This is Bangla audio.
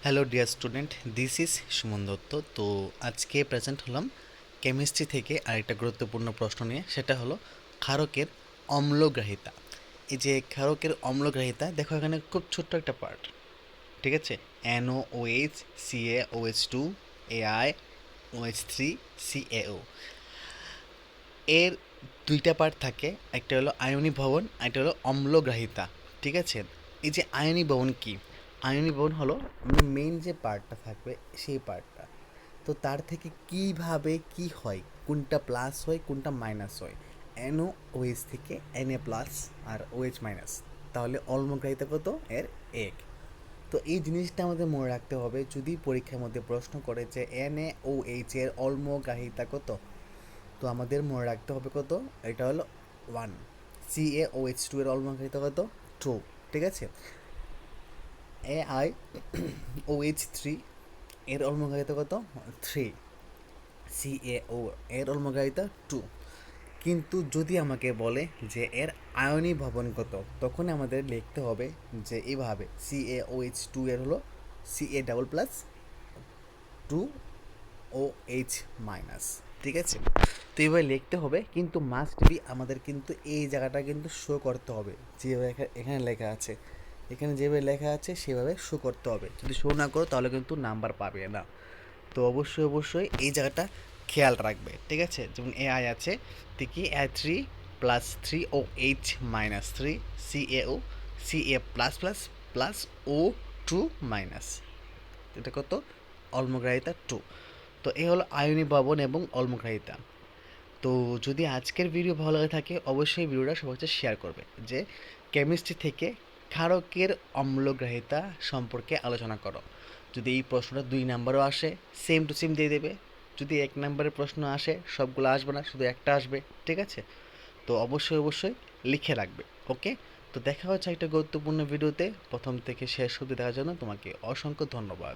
Hello dear student, this is Suman Dutta. তো আজকে প্রেজেন্ট হলাম কেমিস্ট্রি থেকে আরেকটা গুরুত্বপূর্ণ প্রশ্ন নিয়ে। সেটা হলো ক্ষারকের অম্লগ্রাহিতা। এই যে ক্ষারকের অম্লগ্রাহিতা, দেখো এখানে খুব ছোট্ট একটা পার্ট, ঠিক আছে? NOOH, CaOH2, AI, OH3, CaO। এর দুইটা পার্ট থাকে, একটা হলো আয়নি ভবন, একটা হলো অম্লগ্রাহিতা, ঠিক আছে? এই যে আয়নি ভবন কি? আয়নি ভবন হলো মানে মেইন যে পার্টটা থাকবে সেই পার্টটা। তো তার থেকে কিভাবে কি হয়, কোনটা প্লাস হয় কোনটা মাইনাস হয়, NOOH থেকে Na প্লাস আর OH মাইনাস, তাহলে অম্লগ্রাহিতা কত এর 1। তো এই জিনিসটা আমাদের মনে রাখতে হবে, যদি পরীক্ষার মধ্যে প্রশ্ন করে যে NaOH এর অম্লগ্রাহিতা কত, তো আমাদের মনে রাখতে হবে কত, এটা হলো 1। CaOH2 এর অলমগ্রাহিতা কত, 2, ঠিক আছে? AiOH3 এর অলমগ্রাহিতা কত, 3। CaO এর অলমগ্রাহিতা 2। কিন্তু যদি আমাকে বলে যে এর আয়নি ভবন কত, তখন আমাদের লিখতে হবে যে এইভাবে CaOH2 এর হলো Ca double plus 2OH minus, ঠিক আছে? তো এইভাবে লিখতে হবে, কিন্তু মাস্ট বি আমাদের কিন্তু এই জায়গাটা কিন্তু শো করতে হবে, যেভাবে এখানে লেখা আছে, এখানে যেভাবে লেখা আছে সেভাবে শো করতে হবে। যদি শো না করো তাহলে কিন্তু নাম্বার পাবে না। তো অবশ্যই অবশ্যই এই জায়গাটা খেয়াল রাখবে, ঠিক আছে? যেমন AI আছে, তো কি A3 plus 3OH minus 3, CaO Ca plus plus plus O2 minus, এটা কত, অলমগ্রাহিতা 2। তো এই হলো আয়নি ভবন এবং অলমগ্রাহিতা। তো যদি আজকের ভিডিও ভালো লাগে থাকে, অবশ্যই ভিডিওটা সবার কাছে শেয়ার করবে, যে কেমিস্ট্রি থেকে ক্ষারকের অম্লগ্রাহিতা সম্পর্কে আলোচনা করো। যদি এই প্রশ্নটা 2 নাম্বারও আসে, সেম টু সেম দিয়ে দেবে। যদি 1 নাম্বারের প্রশ্ন আসে, সবগুলো আসবে না, শুধু একটা আসবে, ঠিক আছে? তো অবশ্যই অবশ্যই লিখে রাখবে। ওকে, তো দেখা হচ্ছে একটা গুরুত্বপূর্ণ ভিডিওতে। প্রথম থেকে শেষ অবধি দেখার জন্য তোমাকে অসংখ্য ধন্যবাদ।